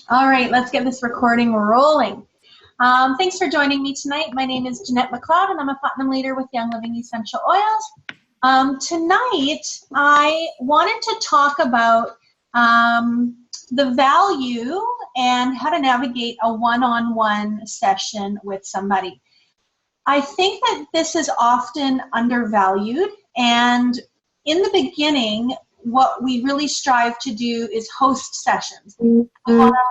All right, let's get this recording rolling. Thanks for joining me tonight. My name is Jeanette McLeod, and I'm a Platinum Leader with Young Living Essential Oils. Tonight, I wanted to talk about the value and how to navigate a one-on-one session with somebody. I think that this is often undervalued, and in the beginning, what we really strive to do is host sessions. We want to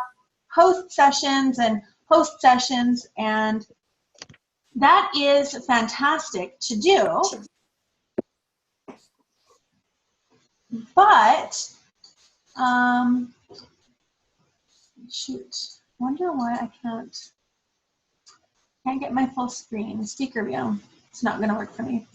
host sessions, and that is fantastic to do. But, shoot, wonder why I can't get my full screen. Speaker view, it's not going to work for me.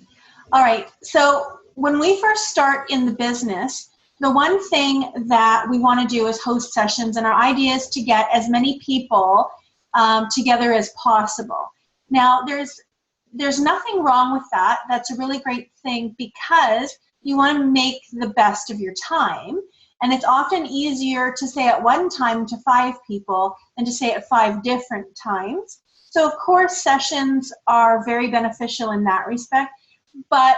All right, so when we first start in the business, the one thing that we want to do is host sessions, and our idea is to get as many people together as possible. Now, there's nothing wrong with that. That's a really great thing because you want to make the best of your time, and it's often easier to say at one time to 5 people than to say at 5 different times. So, of course, sessions are very beneficial in that respect, but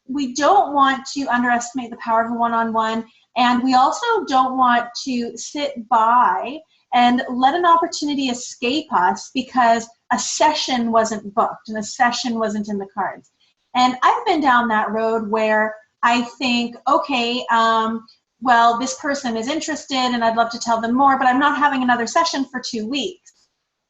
we don't want to underestimate the power of a one-on-one, and we also don't want to sit by and let an opportunity escape us because a session wasn't booked and a session wasn't in the cards. And I've been down that road where I think, okay, well, this person is interested and I'd love to tell them more, but I'm not having another session for 2 weeks.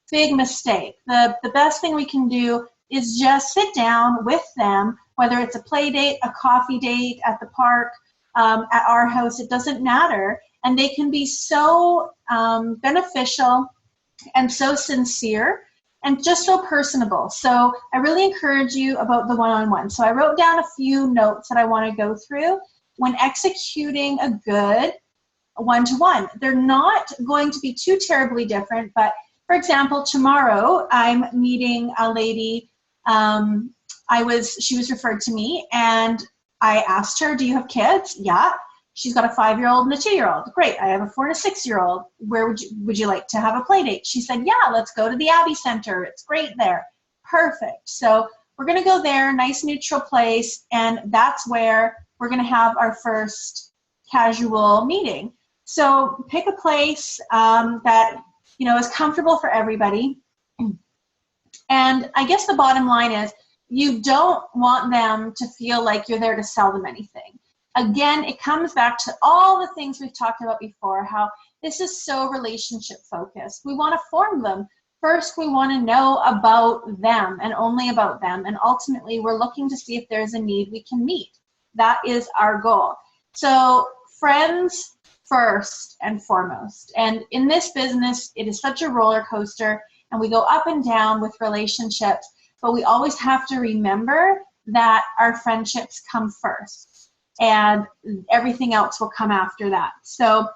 Big mistake. The best thing we can do is just sit down with them, whether it's a play date, a coffee date at the park, at our house, it doesn't matter. And they can be so beneficial and so sincere and just so personable. So I really encourage you about the one-on-one. So I wrote down a few notes that I want to go through when executing a good one-to-one. They're not going to be too terribly different, but for example, tomorrow I'm meeting a lady. She was referred to me, and I asked her, do you have kids? Yeah. She's got a 5-year-old and a 2-year-old. Great. I have a 4 and a 6-year-old. Where would you like to have a play date? She said, yeah, let's go to the Abbey Center. It's great there. Perfect. So we're going to go there, nice neutral place, and that's where we're going to have our first casual meeting. So pick a place that is comfortable for everybody. And I guess the bottom line is you don't want them to feel like you're there to sell them anything. Again, it comes back to all the things we've talked about before, how this is so relationship focused. We want to form them. First, we want to know about them and only about them. And ultimately, we're looking to see if there's a need we can meet. That is our goal. So friends first and foremost. And in this business, it is such a roller coaster, and we go up and down with relationships, but we always have to remember that our friendships come first and everything else will come after that. So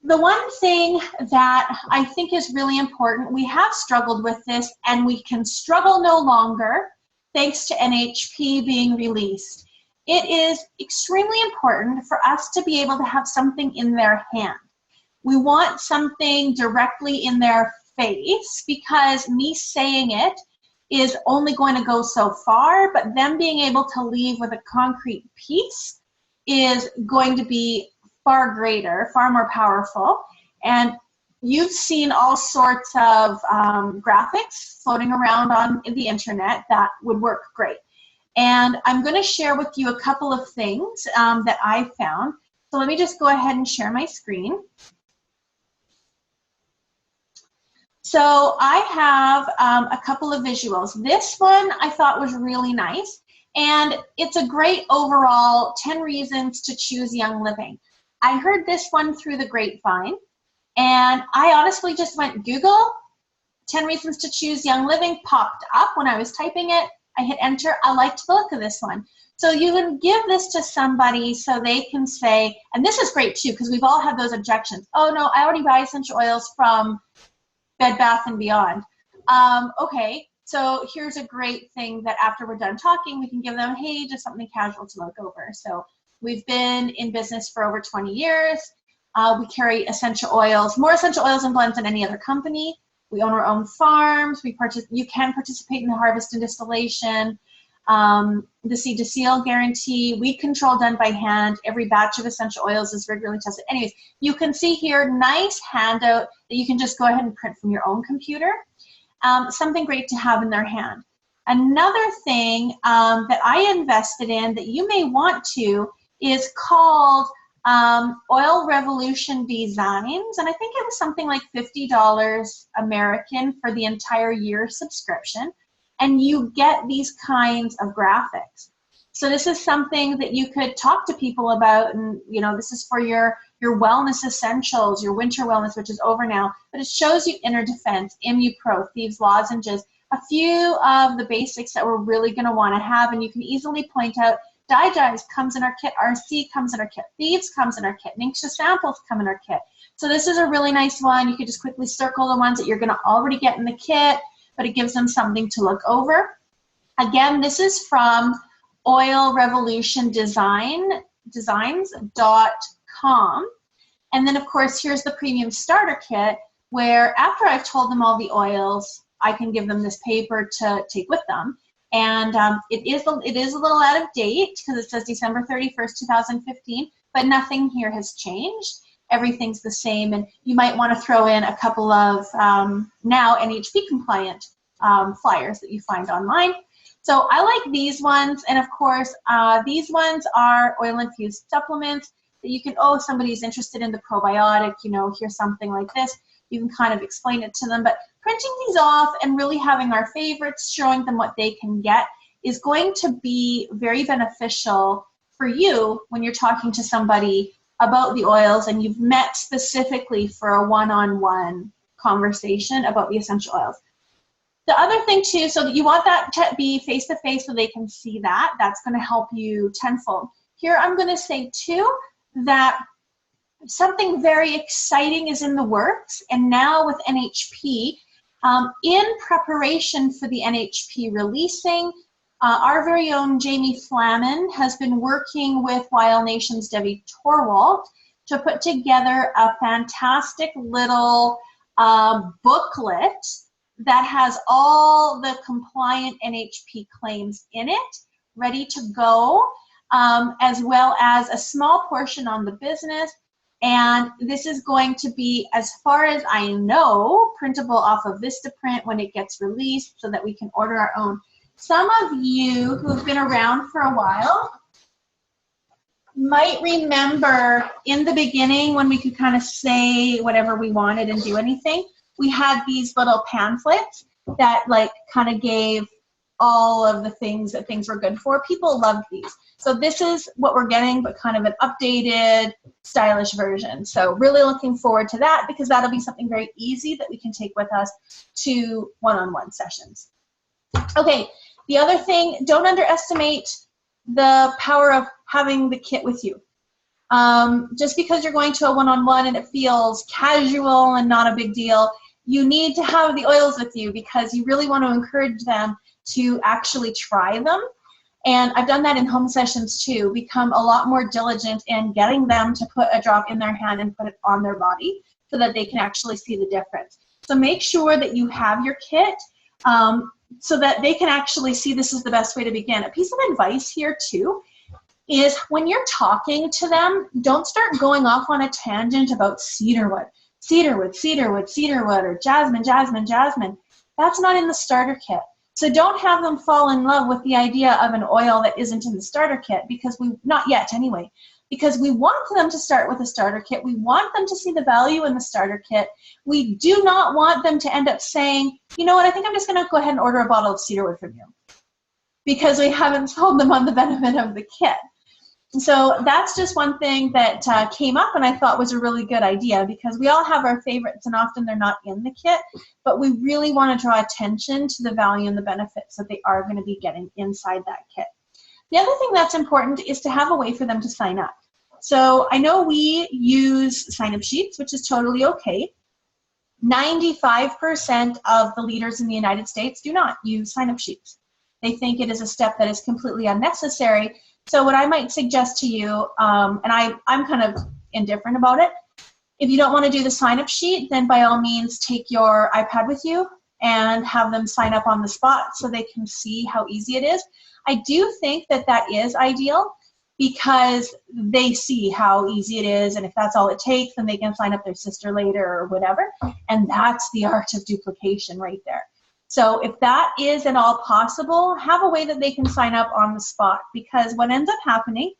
the one thing that I think is really important, we have struggled with this and we can struggle no longer thanks to NHP being released. It is extremely important for us to be able to have something in their hand. We want something directly in their face because me saying it is only going to go so far, but them being able to leave with a concrete piece is going to be far greater, far more powerful. And you've seen all sorts of graphics floating around on the internet that would work great. And I'm going to share with you a couple of things that I found. So let me just go ahead and share my screen. So I have a couple of visuals. This one I thought was really nice, and it's a great overall 10 reasons to choose Young Living. I heard this one through the grapevine, and I honestly just went Google, 10 reasons to choose Young Living popped up when I was typing it. I hit enter. I liked the look of this one. So you can give this to somebody so they can say, and this is great too, because we've all had those objections. Oh no, I already buy essential oils from Bed Bath & Beyond. Okay, so here's a great thing that after we're done talking, we can give them, hey, just something casual to look over. So we've been in business for over 20 years. We carry essential oils, more essential oils and blends than any other company. We own our own farms. You can participate in the harvest and distillation. The seed to seal guarantee, weed control done by hand. Every batch of essential oils is regularly tested. Anyways, you can see here, nice handout that you can just go ahead and print from your own computer. Something great to have in their hand. Another thing that I invested in that you may want to is called Oil Revolution Designs, and I think it was something like $50 American for the entire year subscription, and you get these kinds of graphics. So this is something that you could talk to people about, and you know, this is for your wellness essentials, your winter wellness, which is over now, but it shows you inner defense, ImmuPro, Thieves lozenges, a few of the basics that we're really going to want to have, and you can easily point out DiGize comes in our kit, RC comes in our kit, Thieves comes in our kit, Ningxia samples come in our kit. So this is a really nice one. You could just quickly circle the ones that you're going to already get in the kit, but it gives them something to look over. Again, this is from oilrevolutiondesigns.com. And then, of course, here's the premium starter kit, where after I've told them all the oils, I can give them this paper to take with them. And it is a little out of date because it says December 31st, 2015, but nothing here has changed. Everything's the same, and you might want to throw in a couple of now NHP compliant flyers that you find online. So I like these ones, and of course, these ones are oil-infused supplements that you can, oh, somebody's interested in the probiotic, you know, here's something like this. You can kind of explain it to them, but printing these off and really having our favorites, showing them what they can get is going to be very beneficial for you when you're talking to somebody about the oils and you've met specifically for a one-on-one conversation about the essential oils. The other thing too, so that you want that to be face-to-face so they can see that, that's going to help you tenfold. Here I'm going to say too that something very exciting is in the works, and now with NHP, in preparation for the NHP releasing, our very own Jamie Flamin has been working with Wild Nation's Debbie Torwalt to put together a fantastic little booklet that has all the compliant NHP claims in it, ready to go, as well as a small portion on the business. And this is going to be, as far as I know, printable off of Vistaprint when it gets released so that we can order our own. Some of you who have been around for a while might remember in the beginning when we could kind of say whatever we wanted and do anything. We had these little pamphlets that like kind of gave all of the things that things were good for. People loved these. So this is what we're getting, but kind of an updated, stylish version. So really looking forward to that because that'll be something very easy that we can take with us to one-on-one sessions. Okay, the other thing, don't underestimate the power of having the kit with you. Just because you're going to a one-on-one and it feels casual and not a big deal, you need to have the oils with you because you really want to encourage them to actually try them. And I've done that in home sessions too, become a lot more diligent in getting them to put a drop in their hand and put it on their body so that they can actually see the difference. So make sure that you have your kit so that they can actually see this is the best way to begin. A piece of advice here too is when you're talking to them, don't start going off on a tangent about cedarwood, cedarwood, cedarwood, cedarwood, or jasmine, jasmine, jasmine. That's not in the starter kit. So don't have them fall in love with the idea of an oil that isn't in the starter kit because not yet anyway, because we want them to start with a starter kit. We want them to see the value in the starter kit. We do not want them to end up saying, you know what, I think I'm just going to go ahead and order a bottle of cedarwood from you because we haven't told them on the benefit of the kit. So that's just one thing that came up and I thought was a really good idea because we all have our favorites and often they're not in the kit, but we really want to draw attention to the value and the benefits that they are going to be getting inside that kit. The other thing that's important is to have a way for them to sign up. So I know we use sign-up sheets, which is totally okay. 95% of the leaders in the United States do not use sign-up sheets. They think it is a step that is completely unnecessary. So what I might suggest to you, and I'm kind of indifferent about it, If you don't want to do the sign-up sheet, then by all means take your iPad with you and have them sign up on the spot so they can see how easy it is. I do think that that is ideal because they see how easy it is, and if that's all it takes, then they can sign up their sister later or whatever, and that's the art of duplication right there. So if that is at all possible, have a way that they can sign up on the spot, because what ends up happening,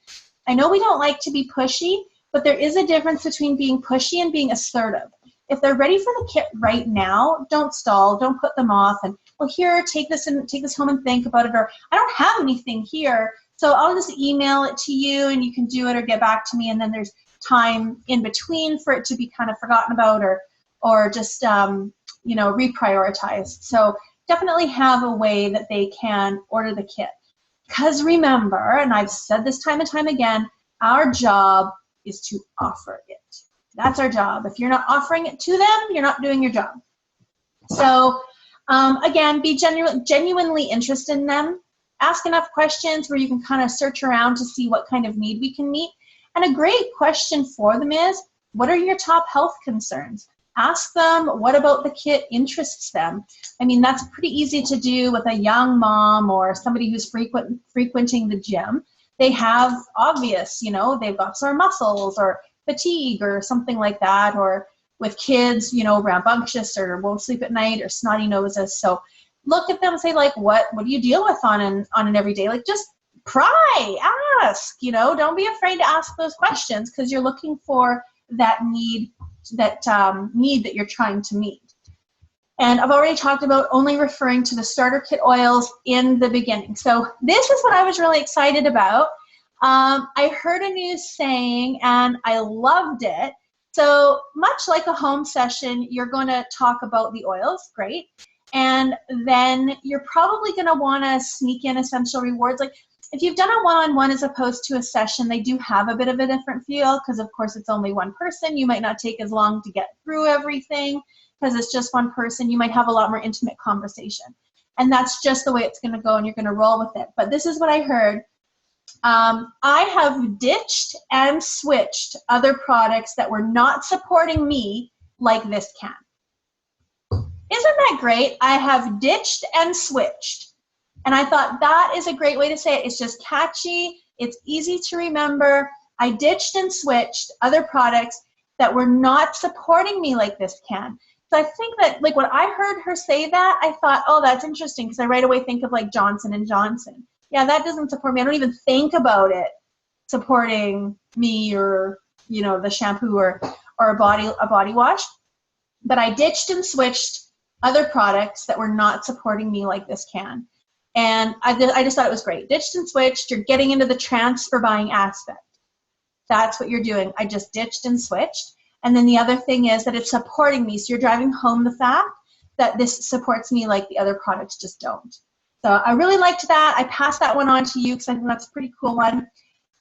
I know we don't like to be pushy, but there is a difference between being pushy and being assertive. If they're ready for the kit right now, don't stall, don't put them off, and, well, here, take this home and think about it, or I don't have anything here, so I'll just email it to you and you can do it or get back to me, and then there's time in between for it to be kind of forgotten about or just, you know, reprioritized. So definitely have a way that they can order the kit. Because remember, and I've said this time and time again, our job is to offer it. That's our job. If you're not offering it to them, you're not doing your job. So again, be genuinely interested in them. Ask enough questions where you can kind of search around to see what kind of need we can meet. And a great question for them is, what are your top health concerns? Ask them what about the kit interests them. I mean, that's pretty easy to do with a young mom or somebody who's frequenting the gym. They have obvious, you know, they've got sore muscles or fatigue or something like that, or with kids, you know, rambunctious or won't sleep at night or snotty noses. So look at them and say, like, what do you deal with on an everyday? Like, just pry, ask, you know, don't be afraid to ask those questions, because you're looking for that need that you're trying to meet. And I've already talked about only referring to the starter kit oils in the beginning. So this is what I was really excited about. I heard a new saying and I loved it. So much like a home session, you're going to talk about the oils, great. And then you're probably going to want to sneak in essential rewards. Like if you've done a one-on-one as opposed to a session, they do have a bit of a different feel because, of course, it's only one person. You might not take as long to get through everything because it's just one person. You might have a lot more intimate conversation. And that's just the way it's going to go, and you're going to roll with it. But this is what I heard. I have ditched and switched other products that were not supporting me like this can. Isn't that great? I have ditched and switched. And I thought that is a great way to say it. It's just catchy. It's easy to remember. I ditched and switched other products that were not supporting me like this can. So I think that, like, when I heard her say that, I thought, oh, that's interesting, because I right away think of like Johnson & Johnson. Yeah, that doesn't support me. I don't even think about it supporting me, or, you know, the shampoo or a body wash. But I ditched and switched other products that were not supporting me like this can. And I just thought it was great. Ditched and switched, you're getting into the transfer buying aspect. That's what you're doing. I just ditched and switched. And then the other thing is that it's supporting me. So you're driving home the fact that this supports me like the other products just don't. So I really liked that. I passed that one on to you because I think that's a pretty cool one.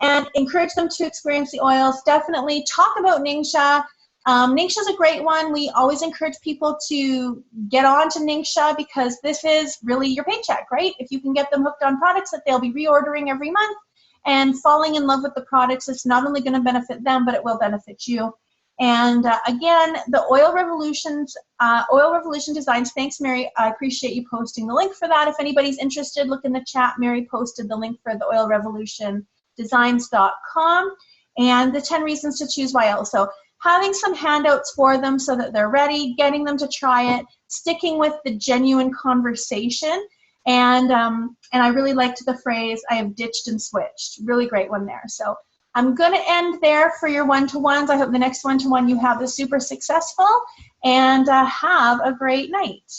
And encourage them to experience the oils. Definitely talk about Ningxia. Ningxia is a great one. We always encourage people to get on to Ningxia because this is really your paycheck, right? If you can get them hooked on products that they'll be reordering every month and falling in love with the products, it's not only going to benefit them, but it will benefit you. And again, the Oil Revolution Designs. Thanks, Mary. I appreciate you posting the link for that. If anybody's interested, look in the chat. Mary posted the link for the oilrevolutiondesigns.com and the 10 reasons to choose YL. So having some handouts for them so that they're ready, getting them to try it, sticking with the genuine conversation. And I really liked the phrase, I have ditched and switched. Really great one there. So I'm going to end there for your one-to-ones. I hope the next one-to-one you have is super successful, and have a great night.